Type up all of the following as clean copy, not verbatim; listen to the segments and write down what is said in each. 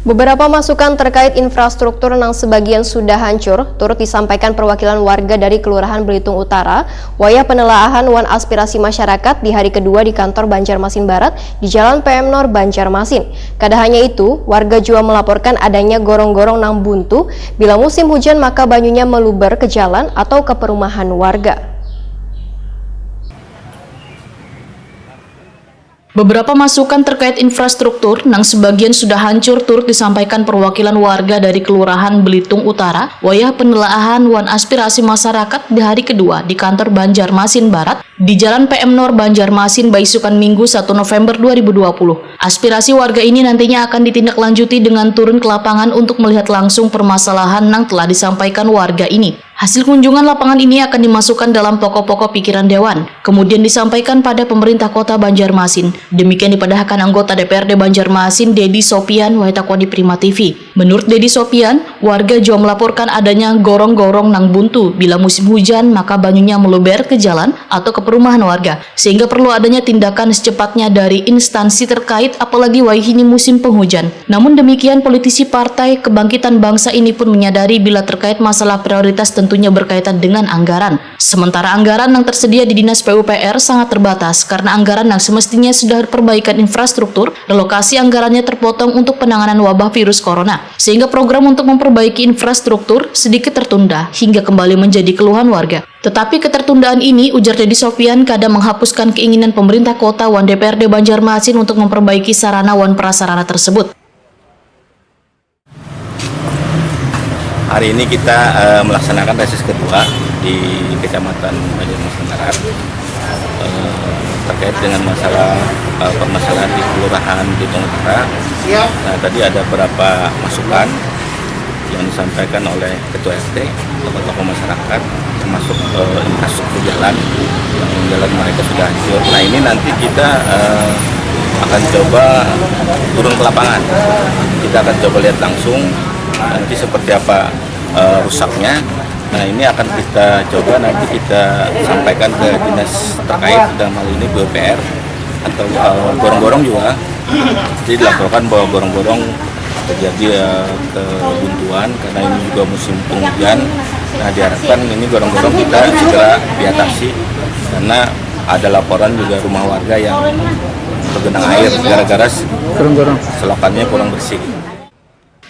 Beberapa masukan terkait infrastruktur yang sebagian sudah hancur turut disampaikan perwakilan warga dari Kelurahan Belitung Utara, wayah penelaahan wan aspirasi masyarakat di hari kedua di kantor Banjarmasin Barat di Jalan PM Nor Banjarmasin. Kada hanya itu, warga juga melaporkan adanya gorong-gorong nang buntu, bila musim hujan maka banyunya meluber ke jalan atau ke perumahan warga. Beberapa masukan terkait infrastruktur yang sebagian sudah hancur turut disampaikan perwakilan warga dari Kelurahan Belitung Utara, wayah penelaahan wan aspirasi masyarakat di hari kedua di kantor Banjarmasin Barat di Jalan PM Nor Banjarmasin Baisukan Minggu 1 November 2020. Aspirasi warga ini nantinya akan ditindaklanjuti dengan turun ke lapangan untuk melihat langsung permasalahan yang telah disampaikan warga ini. Hasil kunjungan lapangan ini akan dimasukkan dalam pokok-pokok pikiran Dewan, kemudian disampaikan pada pemerintah kota Banjarmasin. Demikian dipadahkan anggota DPRD Banjarmasin, Dedi Sopian, Waitakwadi Prima TV. Menurut Dedi Sopian, warga juga melaporkan adanya gorong-gorong nang buntu. Bila musim hujan, maka banyunya meluber ke jalan atau ke perumahan warga, sehingga perlu adanya tindakan secepatnya dari instansi terkait, apalagi wahini musim penghujan. Namun demikian, politisi Partai Kebangkitan Bangsa ini pun menyadari bila terkait masalah prioritas tentunya berkaitan dengan anggaran. Sementara anggaran yang tersedia di Dinas PUPR sangat terbatas karena anggaran yang semestinya sudah perbaikan infrastruktur, relokasi anggarannya terpotong untuk penanganan wabah virus corona, sehingga program untuk memperbaiki infrastruktur sedikit tertunda hingga kembali menjadi keluhan warga. Tetapi ketertundaan ini, ujar Dedi Sopian, kadang menghapuskan keinginan pemerintah kota wan DPRD Banjarmasin untuk memperbaiki sarana wan prasarana tersebut. Hari ini kita melaksanakan reses kedua di Kecamatan Banjarmasin Barat terkait dengan masalah permasalahan di Kelurahan Belitung Utara. Nah, tadi ada beberapa masukan yang disampaikan oleh Ketua RT, tokoh-tokoh masyarakat, termasuk infrastruktur jalan, yang jalan mereka sudah hancur. Nah, ini nanti kita akan coba turun ke lapangan. Kita akan coba lihat langsung nanti seperti apa rusaknya. Nah, ini akan kita coba nanti kita sampaikan ke dinas terkait, dalam hal ini PUPR atau gorong-gorong juga. Jadi dilaporkan bahwa gorong-gorong terjadi kebuntuan karena ini juga musim penghujan. Nah, diharapkan ini gorong-gorong kita segera diatasi karena ada laporan juga rumah warga yang tergenang air gara-gara selokannya kurang bersih.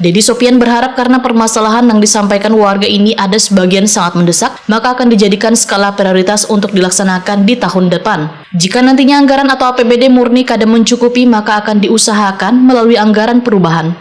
Dedi Sopian berharap karena permasalahan yang disampaikan warga ini ada sebagian sangat mendesak, maka akan dijadikan skala prioritas untuk dilaksanakan di tahun depan. Jika nantinya anggaran atau APBD murni kada mencukupi, maka akan diusahakan melalui anggaran perubahan.